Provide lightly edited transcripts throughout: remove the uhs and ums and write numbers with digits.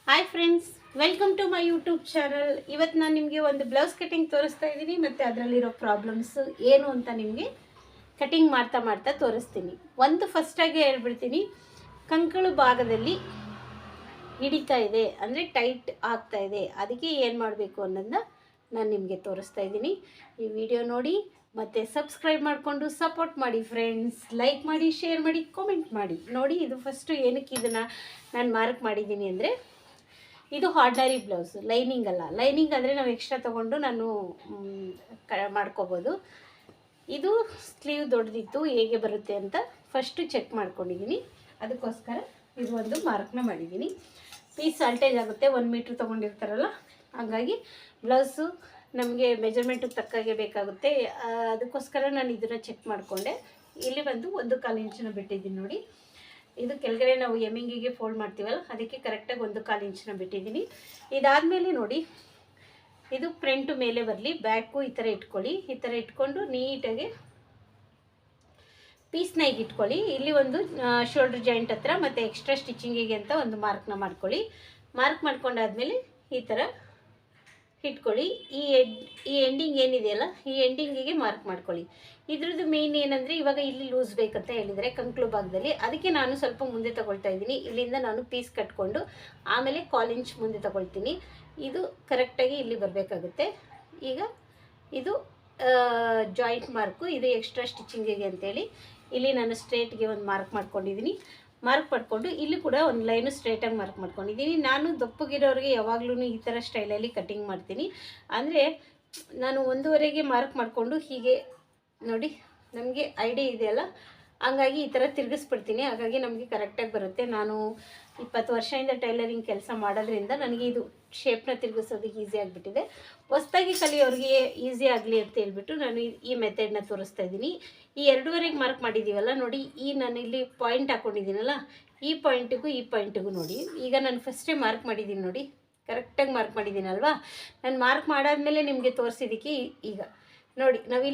Hi friends, welcome to my YouTube channel. ಇವತ್ತು ನಾನು ನಿಮಗೆ ಒಂದು ಬ್ಲೌಸ್ ಕಟಿಂಗ್ ತೋರಿಸ್ತಾ ಇದ್ದೀನಿ ಮತ್ತು ಅದರಲ್ಲಿರೋ ಪ್ರಾಬ್ಲಮ್ಸ್ ಏನು ಅಂತ ನಿಮಗೆ ಕಟಿಂಗ್ ಮಾಡ್ತಾ ಮಾಡ್ತಾ ತೋರಿಸ್ತೀನಿ. ಫಸ್ಟಾಗಿ ಹೇಳ್ಬಿಡ್ತೀನಿ, ಕಂಕಳು ಭಾಗದಲ್ಲಿ ಹಿಡಿತಾ ಇದೆ ಅಂದರೆ ಟೈಟ್ ಆಗ್ತಾ ಇದೆ, ಅದಕ್ಕೆ ಏನು ಮಾಡಬೇಕು ಅನ್ನೋದನ್ನ ನಾನು ನಿಮಗೆ ತೋರಿಸ್ತಾ ಇದ್ದೀನಿ. ಈ ವಿಡಿಯೋ ನೋಡಿ ಮತ್ತು ಸಬ್ಸ್ಕ್ರೈಬ್ ಮಾಡಿಕೊಂಡು ಸಪೋರ್ಟ್ ಮಾಡಿ ಫ್ರೆಂಡ್ಸ್. ಲೈಕ್ ಮಾಡಿ, ಶೇರ್ ಮಾಡಿ, ಕಾಮೆಂಟ್ ಮಾಡಿ. ನೋಡಿ, ಇದು ಫಸ್ಟು ಏನಕ್ಕೆ ಇದನ್ನು ನಾನು ಮಾರ್ಕ್ ಮಾಡಿದ್ದೀನಿ ಅಂದರೆ, ಇದು ಆರ್ಡಿನರಿ ಬ್ಲೌಸ್, ಲೈನಿಂಗ್ ಅಲ್ಲ. ಲೈನಿಂಗ್ ಅಂದರೆ ನಾವು ಎಕ್ಸ್ಟ್ರಾ ತೊಗೊಂಡು ನಾನು ಮಾಡ್ಕೋಬೋದು. ಇದು ಸ್ಲೀವ್ ದೊಡ್ಡದಿತ್ತು, ಹೇಗೆ ಬರುತ್ತೆ ಅಂತ ಫಸ್ಟು ಚೆಕ್ ಮಾಡ್ಕೊಂಡಿದ್ದೀನಿ. ಅದಕ್ಕೋಸ್ಕರ ಇದು ಒಂದು ಮಾರ್ಕ್ನ ಮಾಡಿದ್ದೀನಿ. ಪೀಸ್ ಸಾಲ್ಟೇಜ್ ಆಗುತ್ತೆ, 1 ಮೀಟ್ರ್ ತೊಗೊಂಡಿರ್ತಾರಲ್ಲ, ಹಾಗಾಗಿ ಬ್ಲೌಸು ನಮಗೆ ಮೆಜರ್ಮೆಂಟಿಗೆ ತಕ್ಕಾಗೆ ಬೇಕಾಗುತ್ತೆ. ಅದಕ್ಕೋಸ್ಕರ ನಾನು ಇದನ್ನು ಚೆಕ್ ಮಾಡಿಕೊಂಡೆ. ಇಲ್ಲಿ ಬಂದು 1/4 ಇಂಚನ್ನ ಬಿಟ್ಟಿದ್ದೀನಿ ನೋಡಿ. ಇದು ಕೆಳಗಡೆ ನಾವು ಎಮ್ಮಿಂಗಿಗೆ ಫೋಲ್ಡ್ ಮಾಡ್ತೀವಲ್ಲ, ಅದಕ್ಕೆ ಕರೆಕ್ಟಾಗಿ 1/4 ಇಂಚನ್ನ ಬಿಟ್ಟಿದ್ದೀನಿ. ಇದಾದಮೇಲೆ ನೋಡಿ, ಇದು ಫ್ರಂಟು ಮೇಲೆ ಬರಲಿ, ಬ್ಯಾಕು ಈ ಥರ ಇಟ್ಕೊಳ್ಳಿ. ಈ ಥರ ಇಟ್ಕೊಂಡು ನೀಟಾಗಿ ಪೀಸ್ನ ಈಗ ಇಟ್ಕೊಳ್ಳಿ. ಇಲ್ಲಿ ಒಂದು ಶೋಲ್ಡ್ರ್ ಜಾಯಿಂಟ್ ಹತ್ರ ಮತ್ತು ಎಕ್ಸ್ಟ್ರಾ ಸ್ಟಿಚಿಂಗಿಗೆ ಅಂತ ಒಂದು ಮಾರ್ಕ್ನ ಮಾಡ್ಕೊಳ್ಳಿ. ಮಾರ್ಕ್ ಮಾಡ್ಕೊಂಡಾದ್ಮೇಲೆ ಈ ಥರ ಇಟ್ಕೊಳ್ಳಿ. ಈ ಎಂಡಿಂಗ್ ಏನಿದೆಯಲ್ಲ, ಈ ಎಂಡಿಂಗಿಗೆ ಮಾರ್ಕ್ ಮಾಡ್ಕೊಳ್ಳಿ. ಇದ್ರದ್ದು ಮೇನ್ ಏನಂದರೆ, ಇವಾಗ ಇಲ್ಲಿ ಲೂಸ್ ಬೇಕಂತ ಹೇಳಿದರೆ ಕಂಕ್ಳು ಭಾಗದಲ್ಲಿ, ಅದಕ್ಕೆ ನಾನು ಸ್ವಲ್ಪ ಮುಂದೆ ತಗೊಳ್ತಾ ಇದ್ದೀನಿ. ಇಲ್ಲಿಂದ ನಾನು ಪೀಸ್ ಕಟ್ಕೊಂಡು ಆಮೇಲೆ 1/4 ಇಂಚ್ ಮುಂದೆ ತಗೊಳ್ತೀನಿ. ಇದು ಕರೆಕ್ಟಾಗಿ ಇಲ್ಲಿ ಬರಬೇಕಾಗುತ್ತೆ. ಈಗ ಇದು ಜಾಯಿಂಟ್ ಮಾರ್ಕು, ಇದು ಎಕ್ಸ್ಟ್ರಾ ಸ್ಟಿಚಿಂಗಿಗೆ ಅಂತೇಳಿ ಇಲ್ಲಿ ನಾನು ಸ್ಟ್ರೇಟ್ಗೆ ಒಂದು ಮಾರ್ಕ್ ಮಾಡ್ಕೊಂಡಿದ್ದೀನಿ. ಮಾರ್ಕ್ ಮಾಡಿಕೊಂಡು ಇಲ್ಲಿ ಕೂಡ ಒಂದು ಲೈನು ಸ್ಟ್ರೇಟಾಗಿ ಮಾರ್ಕ್ ಮಾಡ್ಕೊಂಡಿದ್ದೀನಿ. ನಾನು ದಪ್ಪಗಿರೋರಿಗೆ ಯಾವಾಗಲೂ ಈ ಥರ ಸ್ಟೈಲಲ್ಲಿ ಕಟ್ಟಿಂಗ್ ಮಾಡ್ತೀನಿ. ಅಂದರೆ ನಾನು 1/2ಗೆ ಮಾರ್ಕ್ ಮಾಡಿಕೊಂಡು ಹೀಗೆ ನೋಡಿ, ನಮಗೆ ಐಡಿಯಾ ಇದೆಯಲ್ಲ, ಹಂಗಾಗಿ ಈ ಥರ ತಿರುಗಿಸ್ಬಿಡ್ತೀನಿ. ಹಾಗಾಗಿ ನಮಗೆ ಕರೆಕ್ಟಾಗಿ ಬರುತ್ತೆ. ನಾನು 20 ವರ್ಷದಿಂದ ಟೈಲರಿಂಗ್ ಕೆಲಸ ಮಾಡೋದ್ರಿಂದ ನನಗೆ ಇದು ಶೇಪ್ನ ತಿರುಗಿಸೋದಕ್ಕೆ ಈಸಿ ಆಗಿಬಿಟ್ಟಿದೆ. ಹೊಸ್ದಾಗಿ ಕಲಿಯೋರಿಗೆ ಈಸಿ ಆಗಲಿ ಅಂತ ಹೇಳ್ಬಿಟ್ಟು ನಾನು ಈ ಮೆಥಡ್ನ ತೋರಿಸ್ತಾ ಇದ್ದೀನಿ. ಈ 2/2ಗೆ ಮಾರ್ಕ್ ಮಾಡಿದ್ದೀವಲ್ಲ ನೋಡಿ, ನಾನು ಇಲ್ಲಿ ಪಾಯಿಂಟ್ ಹಾಕ್ಕೊಂಡಿದ್ದೀನಲ್ಲ, ಈ ಪಾಯಿಂಟಿಗೂ ನೋಡಿ. ಈಗ ನಾನು ಫಸ್ಟೇ ಮಾರ್ಕ್ ಮಾಡಿದ್ದೀನಿ ನೋಡಿ, ಕರೆಕ್ಟಾಗಿ ಮಾರ್ಕ್ ಮಾಡಿದ್ದೀನಲ್ವಾ. ನಾನು ಮಾರ್ಕ್ ಮಾಡಾದ್ಮೇಲೆ ನಿಮಗೆ ತೋರಿಸಿದ್ದಕ್ಕೆ ಈಗ ನೋಡಿ, ನಾವು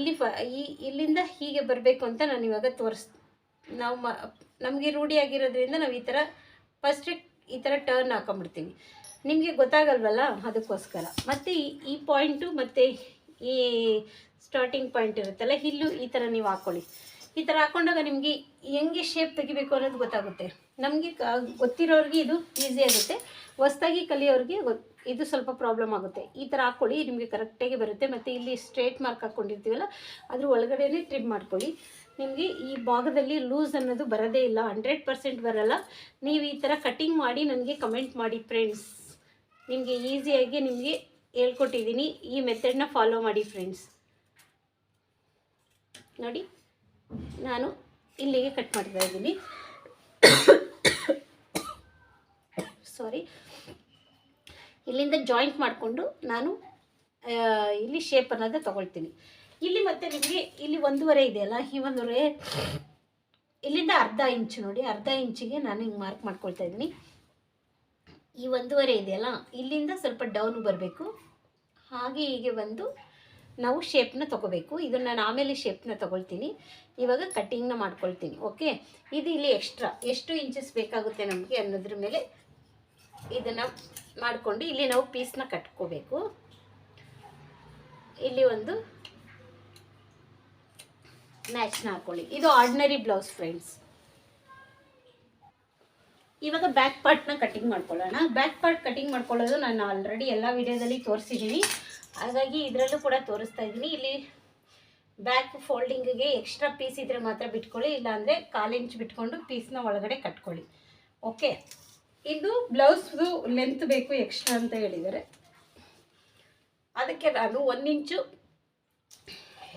ಇಲ್ಲಿಂದ ಹೀಗೆ ಬರಬೇಕು ಅಂತ ನಾನು ಇವಾಗ ನಮಗೆ ರೂಢಿಯಾಗಿರೋದ್ರಿಂದ ನಾವು ಈ ಥರ ಫಸ್ಟ್ ಈ ಥರ ಟರ್ನ್ ಹಾಕೊಂಡ್ಬಿಡ್ತೀವಿ. ನಿಮಗೆ ಗೊತ್ತಾಗಲ್ವಲ್ಲ, ಅದಕ್ಕೋಸ್ಕರ. ಮತ್ತು ಈ ಪಾಯಿಂಟು ಮತ್ತು ಈ ಸ್ಟಾರ್ಟಿಂಗ್ ಪಾಯಿಂಟ್ ಇರುತ್ತಲ್ಲ, ಇಲ್ಲೂ ಈ ಥರ ನೀವು ಹಾಕ್ಕೊಳ್ಳಿ. ಈ ಥರ ಹಾಕ್ಕೊಂಡಾಗ ನಿಮಗೆ ಹೆಂಗೆ ಶೇಪ್ ತೆಗಿಬೇಕು ಅನ್ನೋದು ಗೊತ್ತಾಗುತ್ತೆ. ನಮಗೆ ಗೊತ್ತಿರೋರಿಗೆ ಇದು ಈಸಿ ಆಗುತ್ತೆ, ಹೊಸ್ದಾಗಿ ಕಲಿಯೋರಿಗೆ ಇದು ಸ್ವಲ್ಪ ಪ್ರಾಬ್ಲಮ್ ಆಗುತ್ತೆ. ಈ ಥರ ಹಾಕ್ಕೊಳ್ಳಿ, ನಿಮಗೆ ಕರೆಕ್ಟಾಗಿ ಬರುತ್ತೆ. ಮತ್ತು ಇಲ್ಲಿ ಸ್ಟ್ರೇಟ್ ಮಾರ್ಕ್ ಹಾಕ್ಕೊಂಡಿರ್ತೀವಲ್ಲ, ಅದ್ರ ಒಳಗಡೆನೇ ಟ್ರಿಮ್ ಮಾಡ್ಕೊಳ್ಳಿ. ನಿಮಗೆ ಈ ಭಾಗದಲ್ಲಿ ಲೂಸ್ ಅನ್ನೋದು ಬರೋದೇ ಇಲ್ಲ, 100% ಬರೋಲ್ಲ. ನೀವು ಈ ಥರ ಕಟ್ಟಿಂಗ್ ಮಾಡಿ ನನಗೆ ಕಮೆಂಟ್ ಮಾಡಿ ಫ್ರೆಂಡ್ಸ್. ನಿಮಗೆ ಈಸಿಯಾಗಿ ನಿಮಗೆ ಹೇಳ್ಕೊಟ್ಟಿದ್ದೀನಿ. ಈ ಮೆಥಡ್ನ ಫಾಲೋ ಮಾಡಿ ಫ್ರೆಂಡ್ಸ್. ನೋಡಿ, ನಾನು ಇಲ್ಲಿಗೆ ಕಟ್ ಮಾಡ್ತಾ ಇದ್ದೀನಿ. ಸಾರಿ, ಇಲ್ಲಿಂದ ಜಾಯಿಂಟ್ ಮಾಡಿಕೊಂಡು ನಾನು ಇಲ್ಲಿ ಶೇಪ್ ಅನ್ನೋದು ತೊಗೊಳ್ತೀನಿ. ಇಲ್ಲಿ ಮತ್ತು ನಿಮಗೆ ಇಲ್ಲಿ 1/2 ಇದೆಯಲ್ಲ, ಈ 1/2 ಇಲ್ಲಿಂದ ಅರ್ಧ ಇಂಚು ನೋಡಿ, ಅರ್ಧ ಇಂಚಿಗೆ ನಾನು ಹಿಂಗೆ ಮಾರ್ಕ್ ಮಾಡ್ಕೊಳ್ತಾ ಇದ್ದೀನಿ. ಈ 1/2 ಇದೆಯಲ್ಲ, ಇಲ್ಲಿಂದ ಸ್ವಲ್ಪ ಡೌನ್ ಬರಬೇಕು. ಹಾಗೆ ಹೀಗೆ ಬಂದು ನಾವು ಶೇಪ್ನ ತೊಗೋಬೇಕು. ಇದನ್ನು ನಾನು ಆಮೇಲೆ ಶೇಪ್ನ ತೊಗೊಳ್ತೀನಿ. ಇವಾಗ ಕಟ್ಟಿಂಗ್ನ ಮಾಡ್ಕೊಳ್ತೀನಿ. ಓಕೆ, ಇದು ಇಲ್ಲಿ ಎಕ್ಸ್ಟ್ರಾ ಎಷ್ಟು ಇಂಚಸ್ ಬೇಕಾಗುತ್ತೆ ನಮಗೆ ಅನ್ನೋದ್ರ ಮೇಲೆ ಇದನ್ನು ಮಾಡಿಕೊಂಡು ಇಲ್ಲಿ ನಾವು ಪೀಸ್ನ ಕಟ್ಕೋಬೇಕು. ಇಲ್ಲಿ ಒಂದು ಮ್ಯಾಚ್ನ ಹಾಕ್ಕೊಳ್ಳಿ. ಇದು ಆರ್ಡಿನರಿ ಬ್ಲೌಸ್ ಫ್ರೆಂಡ್ಸ್. ಇವಾಗ ಬ್ಯಾಕ್ ಪಾರ್ಟ್ನ ಕಟ್ಟಿಂಗ್ ಮಾಡ್ಕೊಳ್ಳೋಣ. ಬ್ಯಾಕ್ ಪಾರ್ಟ್ ಕಟ್ಟಿಂಗ್ ಮಾಡ್ಕೊಳ್ಳೋದು ನಾನು ಆಲ್ರೆಡಿ ಎಲ್ಲ ವಿಡಿಯೋದಲ್ಲಿ ತೋರಿಸಿದ್ದೀನಿ, ಹಾಗಾಗಿ ಇದರಲ್ಲೂ ಕೂಡ ತೋರಿಸ್ತಾ ಇದ್ದೀನಿ. ಇಲ್ಲಿ ಬ್ಯಾಕ್ ಫೋಲ್ಡಿಂಗಿಗೆ ಎಕ್ಸ್ಟ್ರಾ ಪೀಸ್ ಇದ್ದರೆ ಮಾತ್ರ ಬಿಟ್ಕೊಳ್ಳಿ, ಇಲ್ಲಾಂದರೆ 1/4 ಇಂಚ್ ಬಿಟ್ಕೊಂಡು ಪೀಸ್ನ ಒಳಗಡೆ ಕಟ್ಕೊಳ್ಳಿ. ಓಕೆ, ಇದು ಬ್ಲೌಸ್ದು ಲೆಂತ್ ಬೇಕು ಎಕ್ಸ್ಟ್ರಾ ಅಂತ ಹೇಳಿದ್ದಾರೆ, ಅದಕ್ಕೆ ನಾನು 1 ಇಂಚು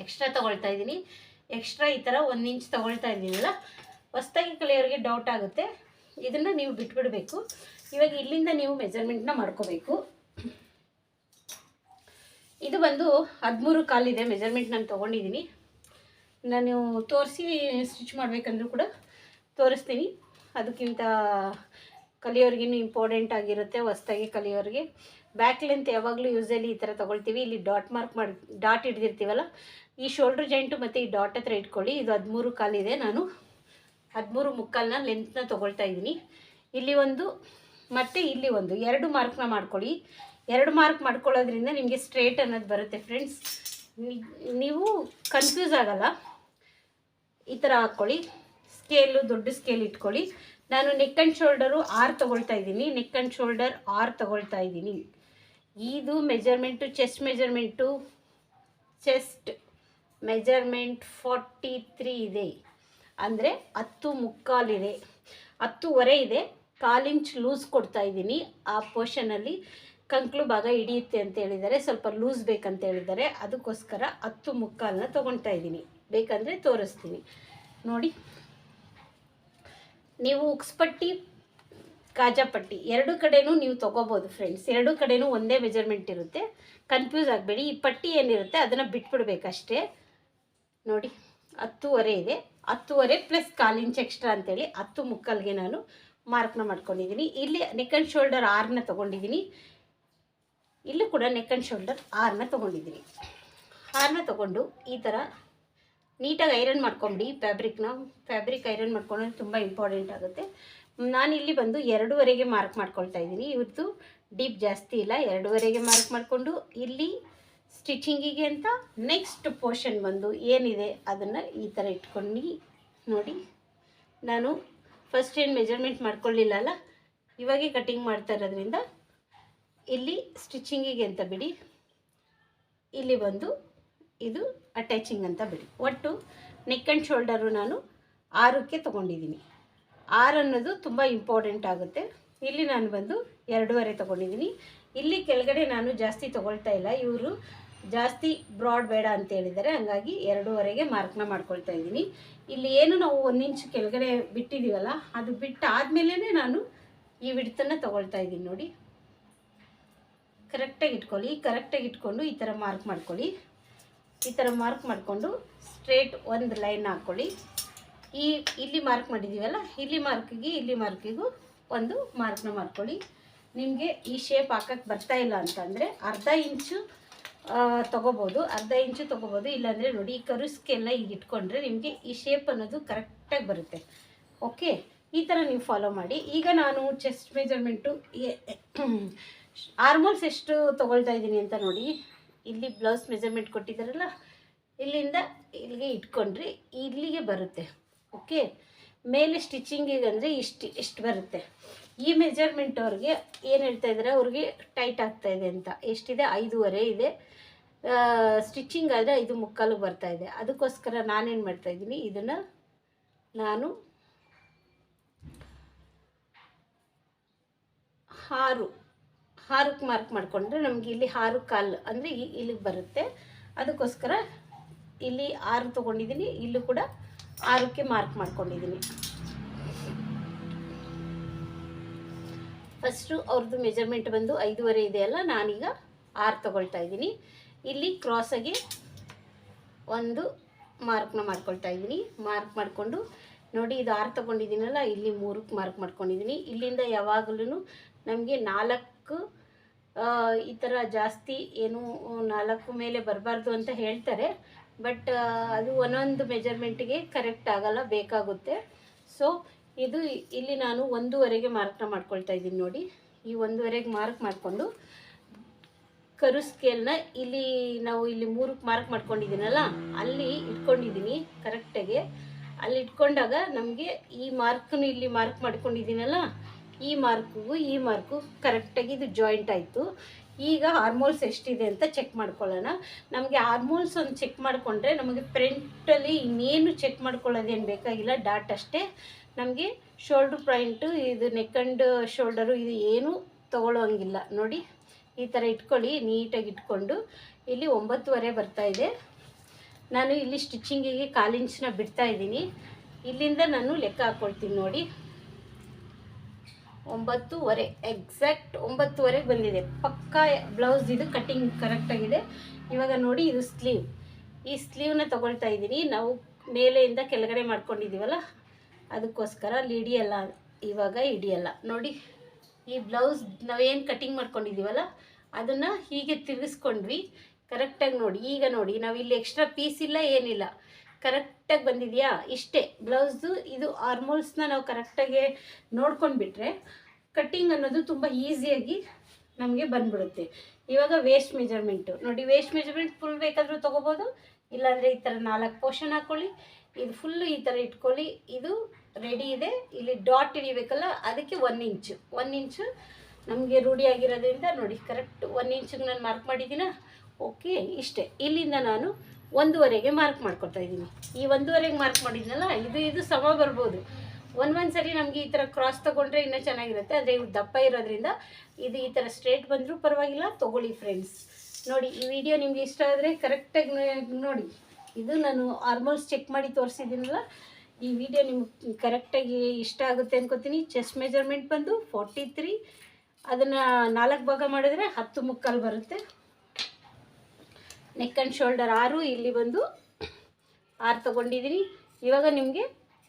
ಎಕ್ಸ್ಟ್ರಾ ತೊಗೊಳ್ತಾ ಇದ್ದೀನಿ. ಎಕ್ಸ್ಟ್ರಾ ಈ ಥರ 1 ಇಂಚ್ ತೊಗೊಳ್ತಾ ಇದ್ದೀನಲ್ಲ, ಹೊಸ್ದಾಗಿ ಕಲಿಯೋರಿಗೆ ಡೌಟ್ ಆಗುತ್ತೆ. ಇದನ್ನು ನೀವು ಬಿಟ್ಬಿಡಬೇಕು. ಇವಾಗ ಇಲ್ಲಿಂದ ನೀವು ಮೆಜರ್ಮೆಂಟ್ನ ಮಾಡ್ಕೋಬೇಕು. ಇದು ಬಂದು 13 ಇದೆ ಮೆಜರ್ಮೆಂಟ್ ನಾನು ತೊಗೊಂಡಿದ್ದೀನಿ. ನಾನು ತೋರಿಸಿ ಸ್ಟಿಚ್ ಮಾಡಬೇಕಂದ್ರೂ ಕೂಡ ತೋರಿಸ್ತೀನಿ. ಅದಕ್ಕಿಂತ ಕಲಿಯೋರಿಗಿನ್ನೂ ಇಂಪಾರ್ಟೆಂಟ್ ಆಗಿರುತ್ತೆ ಹೊಸ್ದಾಗಿ ಕಲಿಯೋರಿಗೆ. ಬ್ಯಾಕ್ ಲೆಂತ್ ಯಾವಾಗಲೂ ಯೂಸಲಿ ಈ ಥರ ತೊಗೊಳ್ತೀವಿ. ಇಲ್ಲಿ ಡಾಟ್ ಹಿಡ್ದಿರ್ತೀವಲ್ಲ, ಈ ಶೋಲ್ಡ್ರ್ ಜಾಯಿಂಟು ಮತ್ತು ಈ ಡಾಟ್ ಹತ್ರ ಇಟ್ಕೊಳ್ಳಿ. ಇದು 13 ಇದೆ, ನಾನು 13 ಮುಕ್ಕಾಲನ್ನ ಲೆಂತ್ನ ತೊಗೊಳ್ತಾ ಇದ್ದೀನಿ. ಇಲ್ಲಿ ಒಂದು ಮತ್ತು ಇಲ್ಲಿ ಒಂದು 2 ಮಾರ್ಕ್ನ ಮಾಡ್ಕೊಳ್ಳಿ. 2 ಮಾರ್ಕ್ ಮಾಡ್ಕೊಳ್ಳೋದ್ರಿಂದ ನಿಮಗೆ ಸ್ಟ್ರೇಟ್ ಅನ್ನೋದು ಬರುತ್ತೆ ಫ್ರೆಂಡ್ಸ್. ನೀವು ಕನ್ಫ್ಯೂಸ್ ಆಗಲ್ಲ. ಈ ಥರ ಹಾಕ್ಕೊಳ್ಳಿ. ಸ್ಕೇಲು ದೊಡ್ಡ ಸ್ಕೇಲ್ ಇಟ್ಕೊಳ್ಳಿ. ನಾನು ನೆಕ್ ಆ್ಯಂಡ್ ಶೋಲ್ಡರು 6 ತೊಗೊಳ್ತಾ ಇದ್ದೀನಿ. ನೆಕ್ ಆ್ಯಂಡ್ ಶೋಲ್ಡರ್ 6 ತೊಗೊಳ್ತಾ ಇದ್ದೀನಿ. ಇದು measurement, chest measurement, chest measurement 43 ಇದೆ, ಅಂದರೆ 10 ಮುಕ್ಕಾಲು ಇದೆ, 10.25 ಇದೆ. 1/4 ಇಂಚ್ ಲೂಸ್ ಕೊಡ್ತಾ ಇದ್ದೀನಿ. ಆ ಪೋರ್ಷನಲ್ಲಿ ಕಂಕ್ಳು ಭಾಗ ಹಿಡಿಯುತ್ತೆ ಅಂತ ಹೇಳಿದ್ದಾರೆ, ಸ್ವಲ್ಪ ಲೂಸ್ ಬೇಕಂತ ಹೇಳಿದ್ದಾರೆ. ಅದಕ್ಕೋಸ್ಕರ 10 ಮುಕ್ಕಾಲನ್ನ ತೊಗೊಳ್ತಾ ಇದ್ದೀನಿ. ಬೇಕಂದರೆ ತೋರಿಸ್ತೀನಿ ನೋಡಿ. ನೀವು ಉಕ್ಸ್ಪಟ್ಟಿ ಕಾಜಾಪಟ್ಟಿ 2 ಕಡೆನೂ ನೀವು ತೊಗೋಬೋದು ಫ್ರೆಂಡ್ಸ್. 2 ಕಡೆನೂ ಒಂದೇ ಮೆಜರ್ಮೆಂಟ್ ಇರುತ್ತೆ, ಕನ್ಫ್ಯೂಸ್ ಆಗಬೇಡಿ. ಈ ಪಟ್ಟಿ ಏನಿರುತ್ತೆ ಅದನ್ನು ಬಿಟ್ಬಿಡ್ಬೇಕಷ್ಟೇ. ನೋಡಿ 10.25 ಇದೆ, 10.25 ಪ್ಲಸ್ 1/4 ಇಂಚ್ ಎಕ್ಸ್ಟ್ರಾ ಅಂತೇಳಿ 10 ಮುಕ್ಕಾಲ್ಗೆ ನಾನು ಮಾರ್ಕ್ನ ಮಾಡ್ಕೊಂಡಿದ್ದೀನಿ. ಇಲ್ಲಿ ನೆಕ್ ಆ್ಯಂಡ್ ಶೋಲ್ಡರ್ 6ನ ತೊಗೊಂಡಿದ್ದೀನಿ. ಇಲ್ಲೂ ಕೂಡ ನೆಕ್ ಆ್ಯಂಡ್ ಶೋಲ್ಡರ್ 6ನ ತೊಗೊಂಡಿದ್ದೀನಿ. 6ನ ತೊಗೊಂಡು ಈ ಥರ ನೀಟಾಗಿ ಐರನ್ ಮಾಡ್ಕೊಂಬಿಡಿ. ಫ್ಯಾಬ್ರಿಕ್ ಐರನ್ ಮಾಡ್ಕೊಂಡ್ರೆ ತುಂಬ ಇಂಪಾರ್ಟೆಂಟ್ ಆಗುತ್ತೆ. ನಾನಿಲ್ಲಿ ಬಂದು 2.25ಗೆ ಮಾರ್ಕ್ ಮಾಡ್ಕೊಳ್ತಾ ಇದ್ದೀನಿ. ಇವತ್ತು ಡೀಪ್ ಜಾಸ್ತಿ ಇಲ್ಲ, 2.25ಗೆ ಮಾರ್ಕ್ ಮಾಡಿಕೊಂಡು ಇಲ್ಲಿ ಸ್ಟಿಚಿಂಗಿಗೆ ಅಂತ ನೆಕ್ಸ್ಟ್ ಪೋರ್ಷನ್ ಬಂದು ಏನಿದೆ ಅದನ್ನು ಈ ಥರ ಇಟ್ಕೊಂಡು ನೋಡಿ. ನಾನು ಫಸ್ಟ್ ಏನು ಮೆಜರ್ಮೆಂಟ್ ಮಾಡ್ಕೊಳ್ಳಿಲ್ಲಲ್ಲ, ಇವಾಗೆ ಕಟಿಂಗ್ ಮಾಡ್ತಾ ಇರೋದ್ರಿಂದ ಇಲ್ಲಿ ಸ್ಟಿಚಿಂಗಿಗೆ ಅಂತ ಬಿಡಿ, ಇಲ್ಲಿ ಬಂದು ಇದು ಅಟ್ಯಾಚಿಂಗ್ ಅಂತ ಬಿಡಿ. ಒಟ್ಟು ನೆಕ್ ಆ್ಯಂಡ್ ಶೋಲ್ಡರು ನಾನು 6ಕ್ಕೆ ತೊಗೊಂಡಿದ್ದೀನಿ. 6 ಅನ್ನೋದು ತುಂಬ ಇಂಪಾರ್ಟೆಂಟ್ ಆಗುತ್ತೆ. ಇಲ್ಲಿ ನಾನು ಬಂದು 2.25 ತೊಗೊಂಡಿದ್ದೀನಿ. ಇಲ್ಲಿ ಕೆಳಗಡೆ ನಾನು ಜಾಸ್ತಿ ತೊಗೊಳ್ತಾ ಇಲ್ಲ, ಇವರು ಜಾಸ್ತಿ ಬ್ರಾಡ್ ಬೇಡ ಅಂತ ಹೇಳಿದ್ದಾರೆ, ಹಾಗಾಗಿ 2.25ಗೆ ಮಾರ್ಕ್ನ ಮಾಡ್ಕೊಳ್ತಾ ಇದ್ದೀನಿ. ಇಲ್ಲಿ ಏನು ನಾವು 1 ಇಂಚ್ ಕೆಳಗಡೆ ಬಿಟ್ಟಿದ್ದೀವಲ್ಲ, ಅದು ಬಿಟ್ಟಾದಮೇಲೆ ನಾನು ಈ ವಿಡ್ತನ್ನು ತೊಗೊಳ್ತಾ ಇದ್ದೀನಿ. ನೋಡಿ, ಕರೆಕ್ಟಾಗಿ ಇಟ್ಕೊಳ್ಳಿ. ಕರೆಕ್ಟಾಗಿ ಇಟ್ಕೊಂಡು ಈ ಥರ ಮಾರ್ಕ್ ಮಾಡ್ಕೊಳ್ಳಿ. ಈ ಥರ ಮಾರ್ಕ್ ಮಾಡಿಕೊಂಡು ಸ್ಟ್ರೇಟ್ ಒಂದು ಲೈನ್ ಹಾಕ್ಕೊಳ್ಳಿ. ಇಲ್ಲಿ ಮಾರ್ಕ್ ಮಾಡಿದ್ದೀವಲ್ಲ, ಇಲ್ಲಿ ಮಾರ್ಕಿಗೂ ಒಂದು ಮಾರ್ಕ್ನ ಮಾಡ್ಕೊಳ್ಳಿ. ನಿಮಗೆ ಈ ಶೇಪ್ ಹಾಕಕ್ಕೆ ಬರ್ತಾ ಇಲ್ಲ ಅಂತಂದರೆ ಅರ್ಧ ಇಂಚು ತೊಗೋಬೋದು, ಇಲ್ಲಾಂದರೆ ನೋಡಿ ಈ ಕರುಸ್ಕೆಲ್ಲ ಈಗ ಇಟ್ಕೊಂಡ್ರೆ ನಿಮಗೆ ಈ ಶೇಪ್ ಅನ್ನೋದು ಕರೆಕ್ಟಾಗಿ ಬರುತ್ತೆ. ಓಕೆ, ಈ ಥರ ನೀವು ಫಾಲೋ ಮಾಡಿ. ಈಗ ನಾನು ಚೆಸ್ಟ್ ಮೆಜರ್ಮೆಂಟು ಆರ್ಮೋಲ್ಸ್ ಎಷ್ಟು ತೊಗೊಳ್ತಾ ಇದ್ದೀನಿ ಅಂತ ನೋಡಿ. ಇಲ್ಲಿ ಬ್ಲೌಸ್ ಮೆಜರ್ಮೆಂಟ್ ಕೊಟ್ಟಿದ್ದಾರಲ್ಲ, ಇಲ್ಲಿಂದ ಇಲ್ಲಿಗೆ ಇಟ್ಕೊಂಡ್ರೆ ಇಲ್ಲಿಗೆ ಬರುತ್ತೆ. ಓಕೆ, ಮೇಲೆ ಸ್ಟಿಚಿಂಗಿಗೆ ಅಂದರೆ ಇಷ್ಟು ಬರುತ್ತೆ. ಈ ಮೆಜರ್ಮೆಂಟ್ ಅವ್ರಿಗೆ ಏನು ಹೇಳ್ತಾ ಇದ್ದಾರೆ, ಅವ್ರಿಗೆ ಟೈಟ್ ಆಗ್ತಾಯಿದೆ ಅಂತ. ಎಷ್ಟಿದೆ? 5.25 ಇದೆ. ಸ್ಟಿಚಿಂಗ್ ಆದರೆ 5 ಮುಕ್ಕಾಲು ಬರ್ತಾಯಿದೆ. ಅದಕ್ಕೋಸ್ಕರ ನಾನೇನು ಮಾಡ್ತಾಯಿದ್ದೀನಿ, ಇದನ್ನು ನಾನು 6ಕ್ಕೆ ಮಾರ್ಕ್ ಮಾಡಿಕೊಂಡ್ರೆ ನಮಗೆ ಇಲ್ಲಿ 6.25 ಅಂದರೆ ಇಲ್ಲಿಗೆ ಬರುತ್ತೆ. ಅದಕ್ಕೋಸ್ಕರ ಇಲ್ಲಿ 6 ತೊಗೊಂಡಿದ್ದೀನಿ, ಇಲ್ಲೂ ಕೂಡ 6ಕ್ಕೆ ಮಾರ್ಕ್ ಮಾಡ್ಕೊಂಡಿದ್ದೀನಿ. ಫಸ್ಟು ಅವ್ರದ್ದು ಮೆಜರ್ಮೆಂಟ್ ಬಂದು 5.25 ಇದೆಯಲ್ಲ, ನಾನೀಗ 6 ತೊಗೊಳ್ತಾ ಇದ್ದೀನಿ. ಇಲ್ಲಿ ಕ್ರಾಸಾಗಿ ಒಂದು ಮಾರ್ಕ್ನ ಮಾಡ್ಕೊಳ್ತಾ ಇದ್ದೀನಿ. ಮಾರ್ಕ್ ಮಾಡಿಕೊಂಡು ನೋಡಿ, ಇದು 6 ತೊಗೊಂಡಿದ್ದೀನಲ್ಲ, ಇಲ್ಲಿ 3ಕ್ಕೆ ಮಾರ್ಕ್ ಮಾಡ್ಕೊಂಡಿದ್ದೀನಿ. ಇಲ್ಲಿಂದ ಯಾವಾಗಲೂ ನಮಗೆ 4 ಈ ಥರ ಜಾಸ್ತಿ ಏನು 4 ಮೇಲೆ ಬರಬಾರ್ದು ಅಂತ ಹೇಳ್ತಾರೆ. ಬಟ್ ಅದು ಒಂದೊಂದು ಮೆಜರ್ಮೆಂಟಿಗೆ ಕರೆಕ್ಟ್ ಆಗಲ್ಲ, ಬೇಕಾಗುತ್ತೆ. ಸೊ ಇದು ಇಲ್ಲಿ ನಾನು 1.25ಗೆ ಮಾರ್ಕ್ನ ಮಾಡ್ಕೊಳ್ತಾ ಇದ್ದೀನಿ. ನೋಡಿ, ಈ 1.25ಗೆ ಮಾರ್ಕ್ ಮಾಡಿಕೊಂಡು ಕರು ಸ್ಕೇಲ್ನ ಇಲ್ಲಿ ನಾವು ಇಲ್ಲಿ 3ಕ್ಕೆ ಮಾರ್ಕ್ ಮಾಡ್ಕೊಂಡಿದ್ದೀನಲ್ಲ, ಅಲ್ಲಿ ಇಟ್ಕೊಂಡಿದ್ದೀನಿ ಕರೆಕ್ಟಾಗಿ. ಅಲ್ಲಿ ಇಟ್ಕೊಂಡಾಗ ನಮಗೆ ಈ ಮಾರ್ಕ್ನು ಇಲ್ಲಿ ಮಾರ್ಕ್ ಮಾಡ್ಕೊಂಡಿದ್ದೀನಲ್ಲ, ಈ ಮಾರ್ಕು ಕರೆಕ್ಟಾಗಿ ಇದು ಜಾಯಿಂಟ್ ಆಯಿತು. ಈಗ ಆರ್ಮೋಲ್ಸ್ ಎಷ್ಟಿದೆ ಅಂತ ಚೆಕ್ ಮಾಡ್ಕೊಳ್ಳೋಣ. ನಮಗೆ ಆರ್ಮೋಲ್ಸ್ ಒಂದು ಚೆಕ್ ಮಾಡಿಕೊಂಡ್ರೆ ನಮಗೆ ಫ್ರಂಟಲ್ಲಿ ಇನ್ನೇನು ಚೆಕ್ ಮಾಡ್ಕೊಳ್ಳೋದೇನು ಬೇಕಾಗಿಲ್ಲ, ಡಾಟ್ ಅಷ್ಟೇ. ನಮಗೆ ಶೋಲ್ಡ್ರ್ ಪಾಯಿಂಟು, ಇದು ನೆಕ್ ಆ್ಯಂಡ್ ಶೋಲ್ಡರು ಇದು ಏನೂ ತೊಗೊಳ್ಳೋಂಗಿಲ್ಲ. ನೋಡಿ, ಈ ಥರ ಇಟ್ಕೊಳ್ಳಿ. ನೀಟಾಗಿ ಇಟ್ಕೊಂಡು ಇಲ್ಲಿ 9.25 ಬರ್ತಾಯಿದೆ. ನಾನು ಇಲ್ಲಿ ಸ್ಟಿಚಿಂಗಿಗೆ 1/4 ಇಂಚನ್ನ ಬಿಡ್ತಾ ಇದ್ದೀನಿ. ಇಲ್ಲಿಂದ ನಾನು ಲೆಕ್ಕ ಹಾಕ್ಕೊಳ್ತೀನಿ. ನೋಡಿ, 9.25 ಎಕ್ಸಾಕ್ಟ್ 9.25ಗೆ ಬಂದಿದೆ. ಪಕ್ಕಾ ಬ್ಲೌಸ್ ಇದು ಕಟ್ಟಿಂಗ್ ಕರೆಕ್ಟಾಗಿದೆ. ಇವಾಗ ನೋಡಿ, ಇದು ಸ್ಲೀವ್. ಈ ಸ್ಲೀವ್ನ ತೊಗೊಳ್ತಾ ಇದ್ದೀನಿ. ನಾವು ಮೇಲೆಯಿಂದ ಕೆಳಗಡೆ ಮಾಡ್ಕೊಂಡಿದ್ದೀವಲ್ಲ, ಅದಕ್ಕೋಸ್ಕರ ಅಲ್ಲಿ ಹಿಡಿಯಲ್ಲ, ಇವಾಗ ಹಿಡಿಯಲ್ಲ. ನೋಡಿ, ಈ ಬ್ಲೌಸ್ ನಾವೇನು ಕಟ್ಟಿಂಗ್ ಮಾಡ್ಕೊಂಡಿದ್ದೀವಲ್ಲ, ಅದನ್ನು ಹೀಗೆ ತಿರುಗಿಸ್ಕೊಂಡ್ವಿ ಕರೆಕ್ಟಾಗಿ. ನೋಡಿ, ಈಗ ನೋಡಿ, ನಾವು ಇಲ್ಲಿ ಎಕ್ಸ್ಟ್ರಾ ಪೀಸ್ ಇಲ್ಲ, ಏನಿಲ್ಲ, ಕರೆಕ್ಟಾಗಿ ಬಂದಿದೆಯಾ? ಇಷ್ಟೇ ಬ್ಲೌಸ್ದು. ಇದು ಆರ್ಮೋಲ್ಸ್ನ ನಾವು ಕರೆಕ್ಟಾಗಿ ನೋಡ್ಕೊಂಡ್ಬಿಟ್ರೆ ಕಟ್ಟಿಂಗ್ ಅನ್ನೋದು ತುಂಬ ಈಸಿಯಾಗಿ ನಮಗೆ ಬಂದ್ಬಿಡುತ್ತೆ. ಇವಾಗ ವೇಸ್ಟ್ ಮೆಜರ್ಮೆಂಟು ನೋಡಿ, ವೇಸ್ಟ್ ಮೆಜರ್ಮೆಂಟ್ ಫುಲ್ ಬೇಕಾದರೂ ತೊಗೋಬೋದು, ಇಲ್ಲಾಂದರೆ ಈ ಥರ 4 ಪೋರ್ಷನ್ ಹಾಕ್ಕೊಳ್ಳಿ, ಇದು ಫುಲ್ಲು ಈ ಥರ ಇಟ್ಕೊಳ್ಳಿ. ಇದು ರೆಡಿ ಇದೆ. ಇಲ್ಲಿ ಡಾಟ್ ಹಿಡಿಬೇಕಲ್ಲ, ಅದಕ್ಕೆ 1 ಇಂಚು ನಮಗೆ ರೂಢಿಯಾಗಿರೋದ್ರಿಂದ ನೋಡಿ ಕರೆಕ್ಟ್ 1 ಇಂಚಿಗೆ ನಾನು ಮಾರ್ಕ್ ಮಾಡಿದ್ದೀನ. ಓಕೆ, ಇಷ್ಟೇ. ಇಲ್ಲಿಂದ ನಾನು 1.5ಗೆ ಮಾರ್ಕ್ ಮಾಡ್ಕೊತಾ ಇದ್ದೀನಿ. ಈ 1.5ಗೆ ಮಾರ್ಕ್ ಮಾಡಿದ್ನಲ್ಲ, ಇದು ಸಮ ಬರ್ಬೋದು. ಒಂದೊಂದು ಸರಿ ನಮಗೆ ಈ ಥರ ಕ್ರಾಸ್ ತೊಗೊಂಡ್ರೆ ಇನ್ನೂ ಚೆನ್ನಾಗಿರುತ್ತೆ. ಆದರೆ ಇವು ದಪ್ಪ ಇರೋದ್ರಿಂದ ಇದು ಈ ಥರ ಸ್ಟ್ರೇಟ್ ಬಂದರೂ ಪರವಾಗಿಲ್ಲ, ತೊಗೊಳ್ಳಿ ಫ್ರೆಂಡ್ಸ್. ನೋಡಿ, ಈ ವಿಡಿಯೋ ನಿಮ್ಗೆ ಇಷ್ಟ ಆದರೆ ಕರೆಕ್ಟಾಗಿ ನೋಡಿ. ಇದು ನಾನು ಆಲ್ಮೋಸ್ಟ್ ಚೆಕ್ ಮಾಡಿ ತೋರಿಸಿದ್ದೀನಲ್ಲ, ಈ ವಿಡಿಯೋ ನಿಮ್ಗೆ ಕರೆಕ್ಟಾಗಿ ಇಷ್ಟ ಆಗುತ್ತೆ ಅನ್ಕೋತೀನಿ. ಚೆಸ್ಟ್ ಮೆಜರ್ಮೆಂಟ್ ಬಂದು 43, ಅದನ್ನು 4 ಭಾಗ ಮಾಡಿದ್ರೆ 10 ಮುಕ್ಕಾಲು ಬರುತ್ತೆ. ನೆಕ್ ಆ್ಯಂಡ್ ಶೋಲ್ಡರ್ 6, ಇಲ್ಲಿ ಬಂದು 6 ತೊಗೊಂಡಿದ್ದೀನಿ. ಇವಾಗ ನಿಮಗೆ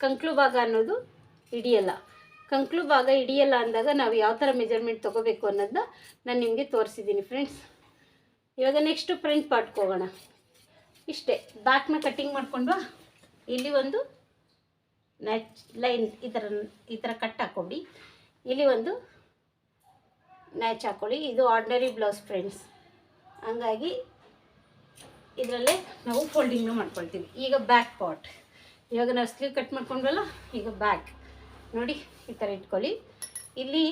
ಕಂಕ್ಳು ಭಾಗ ಅನ್ನೋದು ಹಿಡಿಯಲ್ಲ. ಕಂಕ್ಳು ಭಾಗ ಹಿಡಿಯಲ್ಲ ಅಂದಾಗ ನಾವು ಯಾವ ಥರ ಮೆಜರ್ಮೆಂಟ್ ತೊಗೋಬೇಕು ಅನ್ನೋದನ್ನ ನಾನು ನಿಮಗೆ ತೋರಿಸಿದ್ದೀನಿ ಫ್ರೆಂಡ್ಸ್. ಇವಾಗ ನೆಕ್ಸ್ಟು ಫ್ರಂಟ್ ಪಾರ್ಟ್ಗೆ ಹೋಗೋಣ. ಇಷ್ಟೇ, ಬ್ಯಾಕ್ನ ಕಟ್ಟಿಂಗ್ ಮಾಡಿಕೊಂಡು ಇಲ್ಲಿ ಒಂದು ಲೈನ್ ಈ ಥರ ಕಟ್ ಹಾಕ್ಕೊಂಡು ಇಲ್ಲಿ ಒಂದು ನ್ಯಾಚ್ ಹಾಕ್ಕೊಳ್ಳಿ. ಇದು ಆರ್ಡಿನರಿ ಬ್ಲೌಸ್ ಫ್ರೆಂಡ್ಸ್, ಹಂಗಾಗಿ ಇದರಲ್ಲೇ ನಾವು ಫೋಲ್ಡಿಂಗ್ನು ಮಾಡ್ಕೊಳ್ತೀವಿ. ಈಗ ಬ್ಯಾಕ್ ಪಾರ್ಟ್, ಇವಾಗ ನಾವು ಸ್ಲೀವ್ ಕಟ್ ಮಾಡ್ಕೊಂಡ್ವಲ್ಲ, ಈಗ ಬ್ಯಾಕ್ ನೋಡಿ ಈ ಥರ ಇಟ್ಕೊಳ್ಳಿ. ಇಲ್ಲಿ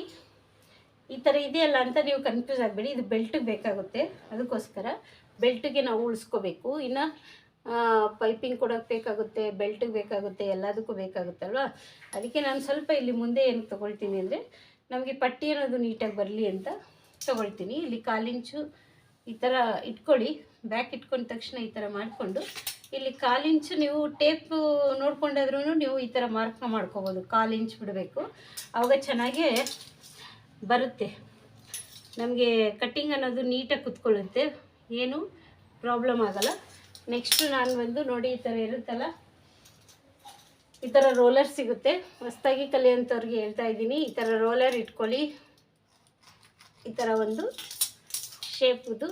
ಈ ಥರ ಇದೆಯಲ್ಲ ಅಂತ ನೀವು ಕನ್ಫ್ಯೂಸ್ ಆಗಬೇಡಿ, ಇದು ಬೆಲ್ಟಿಗೆ ಬೇಕಾಗುತ್ತೆ. ಅದಕ್ಕೋಸ್ಕರ ಬೆಲ್ಟಿಗೆ ನಾವು ಉಳಿಸ್ಕೋಬೇಕು. ಇನ್ನು ಪೈಪಿಂಗ್ ಕೊಡೋಕ್ಕೆ ಬೇಕಾಗುತ್ತೆ, ಬೆಲ್ಟಿಗೆ ಬೇಕಾಗುತ್ತೆ, ಎಲ್ಲದಕ್ಕೂ ಬೇಕಾಗುತ್ತಲ್ವ. ಅದಕ್ಕೆ ನಾನು ಸ್ವಲ್ಪ ಇಲ್ಲಿ ಮುಂದೆ ಏನು ತೊಗೊಳ್ತೀನಿ ಅಂದರೆ, ನಮಗೆ ಪಟ್ಟಿ ಅನ್ನೋದು ನೀಟಾಗಿ ಬರಲಿ ಅಂತ ತೊಗೊಳ್ತೀನಿ. ಇಲ್ಲಿ 1/4 ಇಂಚು ಈ ಥರ ಇಟ್ಕೊಳ್ಳಿ. ಬ್ಯಾಕ್ ಇಟ್ಕೊಂಡ ತಕ್ಷಣ ಈ ಥರ ಮಾಡಿಕೊಂಡು ಇಲ್ಲಿ 1/4 ಇಂಚು ನೀವು ಟೇಪ್ ನೋಡ್ಕೊಂಡಾದ್ರೂ ನೀವು ಈ ಥರ ಮಾರ್ಕ್ನ ಮಾಡ್ಕೋಬೋದು. 1/4 ಇಂಚ್ ಬಿಡಬೇಕು, ಆವಾಗ ಚೆನ್ನಾಗೇ ಬರುತ್ತೆ. ನಮಗೆ ಕಟ್ಟಿಂಗ್ ಅನ್ನೋದು ನೀಟಾಗಿ ಕುತ್ಕೊಳ್ಳುತ್ತೆ, ಏನು ಪ್ರಾಬ್ಲಮ್ ಆಗಲ್ಲ. ನೆಕ್ಸ್ಟು ನಾನು ಬಂದು ನೋಡಿ ಈ ಥರ ಇರುತ್ತಲ್ಲ, ಈ ಥರ ರೋಲರ್ ಸಿಗುತ್ತೆ. ಹೊಸದಾಗಿ ಕಲಿಯೋಂಥವ್ರಿಗೆ ಹೇಳ್ತಾ ಇದ್ದೀನಿ, ಈ ಥರ ರೋಲರ್ ಇಟ್ಕೊಳ್ಳಿ. ಈ ಥರ ಒಂದು ಶೇಪ್ದು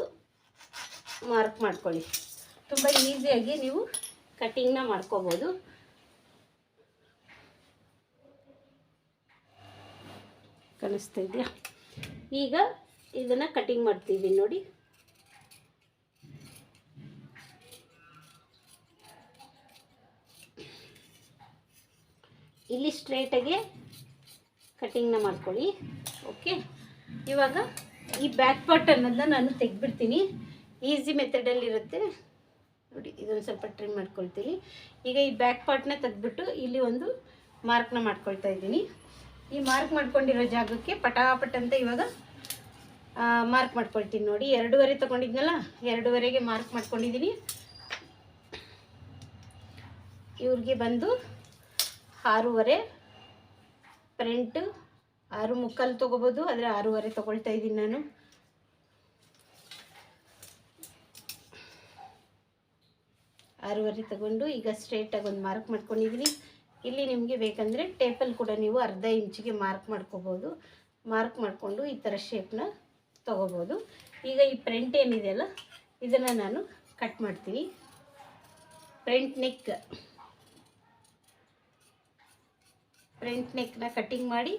ಮಾರ್ಕ್ ಮಾಡ್ಕೊಳ್ಳಿ. ತುಂಬ ಈಸಿಯಾಗಿ ನೀವು ಕಟ್ಟಿಂಗ್ನ ಮಾಡ್ಕೋಬೋದು. ಕಾಣಿಸ್ತಾ ಇದೆಯಾ? ಈಗ ಇದನ್ನು ಕಟ್ಟಿಂಗ್ ಮಾಡ್ತಿದ್ದೀನಿ ನೋಡಿ. ಇಲ್ಲಿ ಸ್ಟ್ರೇಟಾಗಿ ಕಟ್ಟಿಂಗ್ನ ಮಾಡ್ಕೊಳ್ಳಿ. ಓಕೆ, ಇವಾಗ ಈ ಬ್ಯಾಕ್ ಪಾರ್ಟ್ ಅನ್ನೋದನ್ನ ನಾನು ತೆಗೆದ್ಬಿಡ್ತೀನಿ. ಈಸಿ ಮೆಥಡಲ್ಲಿರುತ್ತೆ ನೋಡಿ. ಇದೊಂದು ಸ್ವಲ್ಪ ಟ್ರಿಮ್ ಮಾಡ್ಕೊಳ್ತೀನಿ. ಈಗ ಈ ಬ್ಯಾಕ್ ಪಾರ್ಟ್ನ ತೆಗೆದ್ಬಿಟ್ಟು ಇಲ್ಲಿ ಒಂದು ಮಾರ್ಕ್ನ ಮಾಡ್ಕೊಳ್ತಾ ಇದ್ದೀನಿ. ಈ ಮಾರ್ಕ್ ಮಾಡ್ಕೊಂಡಿರೋ ಜಾಗಕ್ಕೆ ಪಟಾಪಟ್ ಅಂತ ಇವಾಗ ಮಾರ್ಕ್ ಮಾಡ್ಕೊಳ್ತೀನಿ ನೋಡಿ. 2.5 ತೊಗೊಂಡಿದ್ನಲ್ಲ, 2.5ಗೆ ಮಾರ್ಕ್ ಮಾಡ್ಕೊಂಡಿದ್ದೀನಿ. ಇವ್ರಿಗೆ ಬಂದು 6.5, ಫ್ರಂಟ್ 6 ಮುಕ್ಕಾಲು ತೊಗೋಬೋದು, ಆದರೆ 6.5 ತೊಗೊಳ್ತಾ ಇದ್ದೀನಿ ನಾನು. ಆರೂವರೆ ತಗೊಂಡು ಈಗ ಸ್ಟ್ರೇಟಾಗಿ ಒಂದು ಮಾರ್ಕ್ ಮಾಡ್ಕೊಂಡಿದ್ದೀನಿ. ಇಲ್ಲಿ ನಿಮಗೆ ಬೇಕಂದರೆ ಟೇಪಲ್ಲಿ ಕೂಡ ನೀವು 1/2 ಇಂಚಿಗೆ ಮಾರ್ಕ್ ಮಾಡ್ಕೋಬೋದು. ಮಾರ್ಕ್ ಮಾಡಿಕೊಂಡು ಈ ಥರ ಶೇಪ್ನ ತೊಗೋಬೋದು. ಈಗ ಈ ಫ್ರಂಟ್ ಏನಿದೆಯಲ್ಲ, ಇದನ್ನು ನಾನು ಕಟ್ ಮಾಡ್ತೀನಿ. ಫ್ರಂಟ್ ನೆಕ್ನ ಕಟ್ಟಿಂಗ್ ಮಾಡಿ.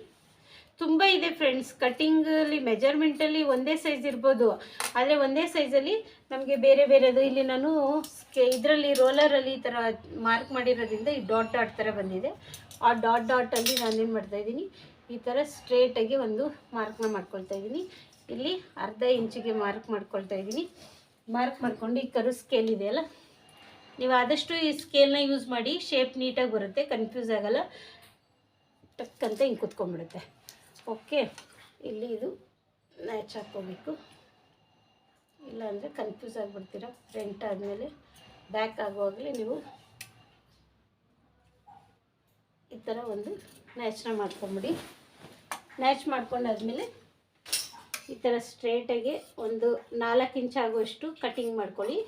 ತುಂಬ ಇದೆ ಫ್ರೆಂಡ್ಸ್, ಕಟ್ಟಿಂಗಲ್ಲಿ ಮೆಜರ್ಮೆಂಟಲ್ಲಿ ಒಂದೇ ಸೈಜ್ ಇರ್ಬೋದು, ಆದರೆ ಒಂದೇ ಸೈಜಲ್ಲಿ ನಮಗೆ ಬೇರೆ ಬೇರೆದು. ಇಲ್ಲಿ ನಾನು ಇದರಲ್ಲಿ ರೋಲರಲ್ಲಿ ಈ ಥರ ಮಾರ್ಕ್ ಮಾಡಿರೋದ್ರಿಂದ ಈ ಡಾಟ್ ಥರ ಬಂದಿದೆ. ಆ ಡಾಟಲ್ಲಿ ನಾನೇನು ಮಾಡ್ತಾಯಿದ್ದೀನಿ, ಈ ಥರ ಸ್ಟ್ರೇಟಾಗಿ ಒಂದು ಮಾರ್ಕ್ನ ಮಾಡ್ಕೊಳ್ತಾ ಇದ್ದೀನಿ. ಇಲ್ಲಿ 1/2 ಇಂಚಿಗೆ ಮಾರ್ಕ್ ಮಾಡ್ಕೊಳ್ತಾ ಇದ್ದೀನಿ. ಮಾರ್ಕ್ ಮಾಡಿಕೊಂಡು ಈ ಕರು ಸ್ಕೇಲ್ ಇದೆಯಲ್ಲ, ನೀವು ಆದಷ್ಟು ಈ ಸ್ಕೇಲ್ನ ಯೂಸ್ ಮಾಡಿ, ಶೇಪ್ ನೀಟಾಗಿ ಬರುತ್ತೆ, ಕನ್ಫ್ಯೂಸ್ ಆಗೋಲ್ಲ, ಟಕ್ಕಂತ ಹಿಂಗೆ ಕುತ್ಕೊಂಡ್ಬಿಡುತ್ತೆ. ಓಕೆ, ಇಲ್ಲಿ ಇದು ಮ್ಯಾಚ್ ಹಾಕ್ಕೋಬೇಕು, ಇಲ್ಲಾಂದರೆ ಕನ್ಫ್ಯೂಸ್ ಆಗಿಬಿಡ್ತೀರ. ಫ್ರಂಟ್ ಆದಮೇಲೆ ಬ್ಯಾಕ್ ಆಗುವಾಗಲೇ ನೀವು ಈ ಥರ ಒಂದು ನ್ಯಾಚ್ನ ಮಾಡ್ಕೊಂಬಿಡಿ. ನ್ಯಾಚ್ ಮಾಡ್ಕೊಂಡಾದ್ಮೇಲೆ ಈ ಥರ ಸ್ಟ್ರೇಟಾಗಿ ಒಂದು 4 ಇಂಚ್ ಆಗುವಷ್ಟು ಕಟಿಂಗ್ ಮಾಡ್ಕೊಳ್ಳಿ.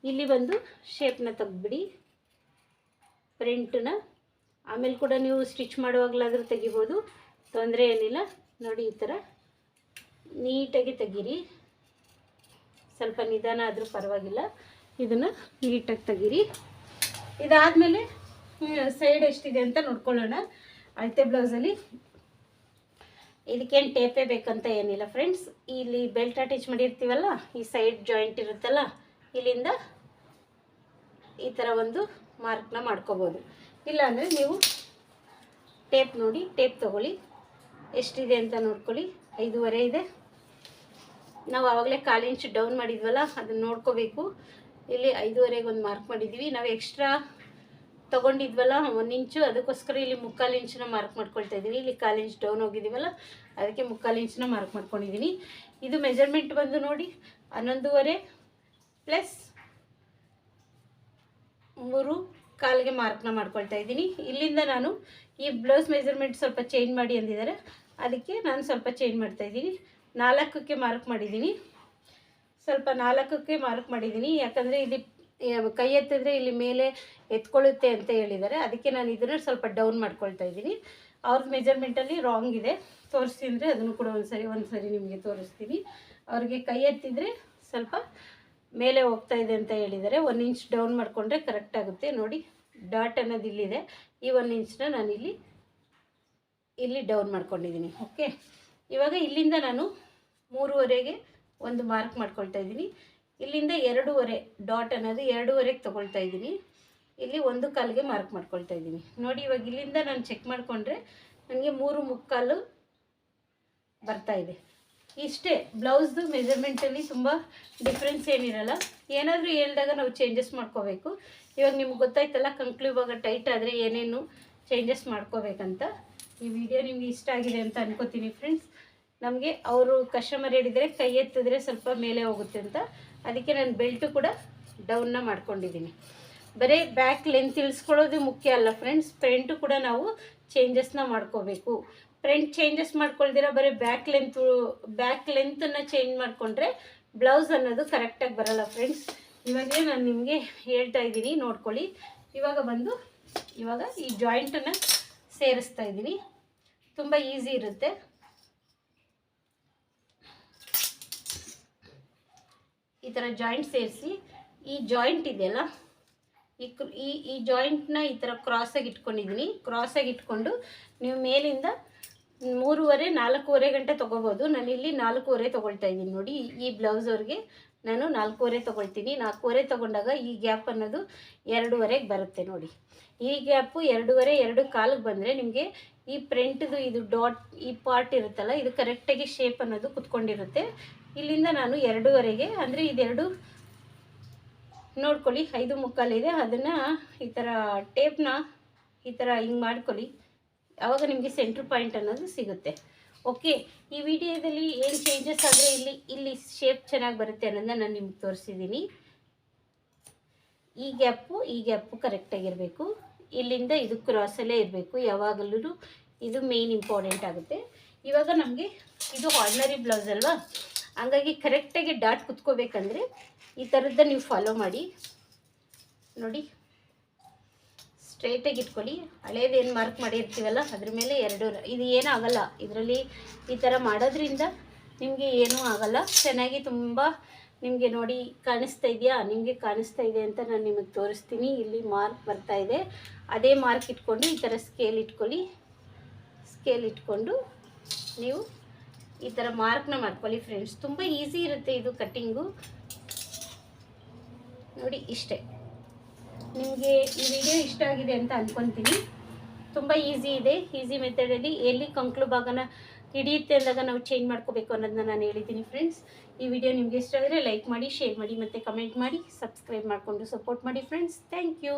ಇಲ್ಲಿ ಬಂದು ಶೇಪ್ನ ತೆಗೆದ್ಬಿಡಿ ಫ್ರಂಟನ್ನ. ಆಮೇಲೆ ಕೂಡ ನೀವು ಸ್ಟಿಚ್ ಮಾಡುವಾಗಲಾದರೂ ತೆಗಿಬೋದು, ತೊಂದರೆ ಏನಿಲ್ಲ. ನೋಡಿ ಈ ಥರ ನೀಟಾಗಿ ತೆಗೀರಿ, ಸ್ವಲ್ಪ ನಿಧಾನ ಆದರೂ ಪರವಾಗಿಲ್ಲ. ಇದನ್ನು ನೀಟಾಗಿ ತೆಗೀರಿ. ಇದಾದಮೇಲೆ ಸೈಡ್ ಎಷ್ಟಿದೆ ಅಂತ ನೋಡ್ಕೊಳ್ಳೋಣ. ಅಳತೆ ಬ್ಲೌಸಲ್ಲಿ ಇದಕ್ಕೇನು ಟೇಪೇ ಬೇಕಂತ ಏನಿಲ್ಲ ಫ್ರೆಂಡ್ಸ್. ಇಲ್ಲಿ ಬೆಲ್ಟ್ ಅಟ್ಯಾಚ್ ಮಾಡಿರ್ತೀವಲ್ಲ, ಈ ಸೈಡ್ ಜಾಯಿಂಟ್ ಇರುತ್ತಲ್ಲ, ಇಲ್ಲಿಂದ ಈ ಥರ ಒಂದು ಮಾರ್ಕ್ನ ಮಾಡ್ಕೋಬೋದು. ಇಲ್ಲಾಂದರೆ ನೀವು ಟೇಪ್ ನೋಡಿ, ಟೇಪ್ ತೊಗೊಳ್ಳಿ, ಎಷ್ಟಿದೆ ಅಂತ ನೋಡ್ಕೊಳ್ಳಿ. 5.5 ಇದೆ. ನಾವು ಆವಾಗಲೇ 1/4 ಇಂಚ್ ಡೌನ್ ಮಾಡಿದ್ವಲ್ಲ, ಅದನ್ನು ನೋಡ್ಕೋಬೇಕು. ಇಲ್ಲಿ 5.5ಗೆ ಒಂದು ಮಾರ್ಕ್ ಮಾಡಿದ್ವಿ. ನಾವು ಎಕ್ಸ್ಟ್ರಾ ತೊಗೊಂಡಿದ್ವಲ್ಲ 1 ಇಂಚು, ಅದಕ್ಕೋಸ್ಕರ ಇಲ್ಲಿ 3/4 ಇಂಚನ್ನ ಮಾರ್ಕ್ ಮಾಡ್ಕೊಳ್ತಾ ಇದ್ದೀನಿ. ಇಲ್ಲಿ 1/4 ಇಂಚ್ ಡೌನ್ ಹೋಗಿದ್ದೀವಲ್ಲ, ಅದಕ್ಕೆ 3/4 ಇಂಚನ್ನ ಮಾರ್ಕ್ ಮಾಡ್ಕೊಂಡಿದ್ದೀನಿ. ಇದು ಮೆಜರ್ಮೆಂಟ್ ಬಂದು ನೋಡಿ 11.5 ಪ್ಲಸ್ 3/4ಗೆ ಮಾರ್ಕ್ನ ಮಾಡ್ಕೊಳ್ತಾ ಇದ್ದೀನಿ. ಇಲ್ಲಿಂದ ನಾನು ಈ ಬ್ಲೌಸ್ ಮೆಜರ್ಮೆಂಟ್ ಸ್ವಲ್ಪ ಚೇಂಜ್ ಮಾಡಿ ಅಂದಿದ್ದಾರೆ, ಅದಕ್ಕೆ ನಾನು ಸ್ವಲ್ಪ ಚೇಂಜ್ ಮಾಡ್ತಾಯಿದ್ದೀನಿ. 4ಕ್ಕೆ ಮಾರ್ಕ್ ಮಾಡಿದ್ದೀನಿ, ಸ್ವಲ್ಪ 4ಕ್ಕೆ ಮಾರ್ಕ್ ಮಾಡಿದ್ದೀನಿ. ಯಾಕಂದರೆ ಇಲ್ಲಿ ಕೈ ಎತ್ತಿದ್ರೆ ಇಲ್ಲಿ ಮೇಲೆ ಎತ್ಕೊಳ್ಳುತ್ತೆ ಅಂತ ಹೇಳಿದ್ದಾರೆ, ಅದಕ್ಕೆ ನಾನು ಇದನ್ನು ಸ್ವಲ್ಪ ಡೌನ್ ಮಾಡ್ಕೊಳ್ತಾ ಇದ್ದೀನಿ. ಅವ್ರದ್ದು ಮೆಜರ್ಮೆಂಟಲ್ಲಿ ರಾಂಗ್ ಇದೆ, ತೋರಿಸ್ತೀನಿ ಅಂದರೆ ಅದನ್ನು ಕೂಡ ಒಂದು ಸರಿ ನಿಮಗೆ ತೋರಿಸ್ತೀನಿ. ಅವ್ರಿಗೆ ಕೈ ಎತ್ತಿದ್ರೆ ಸ್ವಲ್ಪ ಮೇಲೆ ಹೋಗ್ತಾ ಇದೆ ಅಂತ ಹೇಳಿದ್ದಾರೆ. 1 ಇಂಚ್ ಡೌನ್ ಮಾಡಿಕೊಂಡ್ರೆ ಕರೆಕ್ಟ್ ಆಗುತ್ತೆ. ನೋಡಿ, ಡಾಟ್ ಅನ್ನೋದು ಇಲ್ಲಿದೆ, ಈ 1 ಇಂಚನ್ನ ನಾನು ಇಲ್ಲಿ ಡೌನ್ ಮಾಡ್ಕೊಂಡಿದ್ದೀನಿ. ಓಕೆ, ಇವಾಗ ಇಲ್ಲಿಂದ ನಾನು 3.5ಗೆ ಒಂದು ಮಾರ್ಕ್ ಮಾಡ್ಕೊಳ್ತಾ ಇದ್ದೀನಿ. ಇಲ್ಲಿಂದ 2.5 ಡಾಟ್ ಅನ್ನೋದು 2.5ಗೆ ತೊಗೊಳ್ತಾ ಇದ್ದೀನಿ. ಇಲ್ಲಿ 1/4ಗೆ ಮಾರ್ಕ್ ಮಾಡ್ಕೊಳ್ತಾ ಇದ್ದೀನಿ. ನೋಡಿ, ಇವಾಗ ಇಲ್ಲಿಂದ ನಾನು ಚೆಕ್ ಮಾಡಿಕೊಂಡ್ರೆ ನನಗೆ 3/4 ಬರ್ತಾ ಇದೆ. ಇಷ್ಟೇ. ಬ್ಲೌಸ್ದು ಮೆಜರ್ಮೆಂಟಲ್ಲಿ ತುಂಬ ಡಿಫ್ರೆನ್ಸ್ ಏನಿರಲ್ಲ. ಏನಾದರೂ ಹೇಳಿದಾಗ ನಾವು ಚೇಂಜಸ್ ಮಾಡ್ಕೋಬೇಕು. ಇವಾಗ ನಿಮ್ಗೆ ಗೊತ್ತಾಯ್ತಲ್ಲ, ಕಂಕ್ಳು ಇವಾಗ ಟೈಟ್ ಆದರೆ ಏನೇನು ಚೇಂಜಸ್ ಮಾಡ್ಕೋಬೇಕಂತ. ಈ ವಿಡಿಯೋ ನಿಮಗೆ ಇಷ್ಟ ಆಗಿದೆ ಅಂತ ಅನ್ಕೋತೀನಿ ಫ್ರೆಂಡ್ಸ್. ನಮಗೆ ಅವರು ಕಸ್ಟಮರ್ ಹೇಳಿದರೆ ಕೈ ಎತ್ತಿದ್ರೆ ಸ್ವಲ್ಪ ಮೇಲೆ ಹೋಗುತ್ತೆ ಅಂತ, ಅದಕ್ಕೆ ನಾನು ಬೆಲ್ಟು ಕೂಡ ಡೌನ್ನ ಮಾಡ್ಕೊಂಡಿದ್ದೀನಿ. ಬರೀ ಬ್ಯಾಕ್ ಲೆಂತ್ ಇಳಿಸ್ಕೊಳ್ಳೋದು ಮುಖ್ಯ ಅಲ್ಲ ಫ್ರೆಂಡ್ಸ್, ಫ್ರಂಟು ಕೂಡ ನಾವು ಚೇಂಜಸ್ನ ಮಾಡ್ಕೋಬೇಕು. ಫ್ರಂಟ್ ಚೇಂಜಸ್ ಮಾಡ್ಕೊಳ್ದಿರ ಬರೀ ಬ್ಯಾಕ್ ಲೆಂತನ್ನು ಚೇಂಜ್ ಮಾಡಿಕೊಂಡ್ರೆ ಬ್ಲೌಸ್ ಅನ್ನೋದು ಕರೆಕ್ಟಾಗಿ ಬರಲ್ಲ ಫ್ರೆಂಡ್ಸ್. ಇವಾಗಲೇ ನಾನು ನಿಮಗೆ ಹೇಳ್ತಾ ಇದ್ದೀನಿ, ನೋಡ್ಕೊಳ್ಳಿ. ಇವಾಗ ಈ ಜಾಯಿಂಟನ್ನು ಸೇರಿಸ್ತಾ ಇದ್ದೀನಿ. ತುಂಬ ಈಸಿ ಇರುತ್ತೆ. ಈ ಥರ ಜಾಯಿಂಟ್ ಸೇರಿಸಿ, ಈ ಜಾಯಿಂಟ್ ಇದೆಯಲ್ಲ, ಈ ಜಾಯಿಂಟ್ನ ಈ ಥರ ಕ್ರಾಸಾಗಿ ಇಟ್ಕೊಂಡಿದ್ದೀನಿ. ಕ್ರಾಸಾಗಿ ಇಟ್ಕೊಂಡು ನೀವು ಮೇಲಿಂದ 3.5 4.5 ಗಂಟೆ ತೊಗೋಬೋದು. ನಾನಿಲ್ಲಿ 4.5 ತೊಗೊಳ್ತಾ ಇದ್ದೀನಿ. ನೋಡಿ, ಈ ಬ್ಲೌಸ್ ಅವ್ರಿಗೆ ನಾನು 4.5 ತೊಗೊಳ್ತೀನಿ. 4.5 ತೊಗೊಂಡಾಗ ಈ ಗ್ಯಾಪ್ ಅನ್ನೋದು 2.5ಗೆ ಬರುತ್ತೆ. ನೋಡಿ, ಈ ಗ್ಯಾಪು 2.5 2/4ಗೆ ಬಂದರೆ ನಿಮಗೆ ಈ ಫ್ರಂಟ್ದು ಇದು ಡಾಟ್ ಈ ಪಾರ್ಟ್ ಇರುತ್ತಲ್ಲ, ಇದು ಕರೆಕ್ಟಾಗಿ ಶೇಪ್ ಅನ್ನೋದು ಕುತ್ಕೊಂಡಿರುತ್ತೆ. ಇಲ್ಲಿಂದ ನಾನು 2.5ಗೆ, ಅಂದರೆ ಇದೆರಡು ನೋಡ್ಕೊಳ್ಳಿ, 5/4 ಇದೆ. ಅದನ್ನು ಈ ಥರ ಟೇಪ್ನ ಈ ಥರ ಹಿಂಗೆ ಮಾಡ್ಕೊಳ್ಳಿ, ಆವಾಗ ನಿಮಗೆ ಸೆಂಟ್ರ್ ಪಾಯಿಂಟ್ ಅನ್ನೋದು ಸಿಗುತ್ತೆ. ಓಕೆ, ಈ ವಿಡಿಯೋದಲ್ಲಿ ಏನು ಚೇಂಜಸ್ ಆದರೆ ಇಲ್ಲಿ ಶೇಪ್ ಚೆನ್ನಾಗಿ ಬರುತ್ತೆ ಅನ್ನೋದನ್ನ ನಾನು ನಿಮ್ಗೆ ತೋರಿಸಿದ್ದೀನಿ. ಈ ಗ್ಯಾಪು ಕರೆಕ್ಟಾಗಿರಬೇಕು. ಇಲ್ಲಿಂದ ಇದು ಕ್ರಾಸಲ್ಲೇ ಇರಬೇಕು ಯಾವಾಗಲೂ. ಇದು ಮೇನ್ ಇಂಪಾರ್ಟೆಂಟ್ ಆಗುತ್ತೆ. ಇವಾಗ ನಮಗೆ ಇದು ಆರ್ಡಿನರಿ ಬ್ಲೌಸ್ ಅಲ್ವಾ, ಹಂಗಾಗಿ ಕರೆಕ್ಟಾಗಿ ಡಾಟ್ ಕುತ್ಕೋಬೇಕಂದ್ರೆ ಈ ಥರದ್ದು ನೀವು ಫಾಲೋ ಮಾಡಿ. ನೋಡಿ, ಸ್ಟ್ರೈಟಾಗಿ ಇಟ್ಕೊಳ್ಳಿ. ಹಳೇದೇನು ಮಾರ್ಕ್ ಮಾಡಿರ್ತೀವಲ್ಲ ಅದ್ರ ಮೇಲೆ 2 ಇದು ಏನೂ ಆಗೋಲ್ಲ. ಇದರಲ್ಲಿ ಈ ಥರ ಮಾಡೋದ್ರಿಂದ ನಿಮಗೆ ಏನೂ ಆಗೋಲ್ಲ. ಚೆನ್ನಾಗಿ ತುಂಬ ನಿಮಗೆ ನೋಡಿ ಕಾಣಿಸ್ತಾ ಇದೆಯಾ? ನಿಮಗೆ ಕಾಣಿಸ್ತಾ ಇದೆ ಅಂತ ನಾನು ನಿಮಗೆ ತೋರಿಸ್ತೀನಿ. ಇಲ್ಲಿ ಮಾರ್ಕ್ ಬರ್ತಾ ಇದೆ, ಅದೇ ಮಾರ್ಕ್ ಇಟ್ಕೊಂಡು ಈ ಥರ ಸ್ಕೇಲ್ ಇಟ್ಕೊಳ್ಳಿ. ಸ್ಕೇಲ್ ಇಟ್ಕೊಂಡು ನೀವು ಈ ಥರ ಮಾರ್ಕ್ನ ಮಾಡ್ಕೊಳ್ಳಿ ಫ್ರೆಂಡ್ಸ್. ತುಂಬ ಈಸಿ ಇರುತ್ತೆ ಇದು ಕಟ್ಟಿಂಗು. ನೋಡಿ, ಇಷ್ಟೇ. ನಿಮಗೆ ಈ ವಿಡಿಯೋ ಇಷ್ಟ ಆಗಿದೆ ಅಂತ ಅಂದ್ಕೊತೀನಿ. ತುಂಬ ಈಸಿ ಇದೆ. ಈಸಿ ಮೆಥಡಲ್ಲಿ ಎಲ್ಲಿ ಕಂಕ್ಳು ಭಾಗನ ಹಿಡಿಯುತ್ತೆ ಅಂದಾಗ ನಾವು ಚೇಂಜ್ ಮಾಡ್ಕೋಬೇಕು ಅನ್ನೋದನ್ನ ನಾನು ಹೇಳಿದ್ದೀನಿ ಫ್ರೆಂಡ್ಸ್. ಈ ವಿಡಿಯೋ ನಿಮಗೆ ಇಷ್ಟ ಆದರೆ ಲೈಕ್ ಮಾಡಿ, ಶೇರ್ ಮಾಡಿ ಮತ್ತು ಕಮೆಂಟ್ ಮಾಡಿ, ಸಬ್ಸ್ಕ್ರೈಬ್ ಮಾಡಿಕೊಂಡು ಸಪೋರ್ಟ್ ಮಾಡಿ ಫ್ರೆಂಡ್ಸ್. Thank you.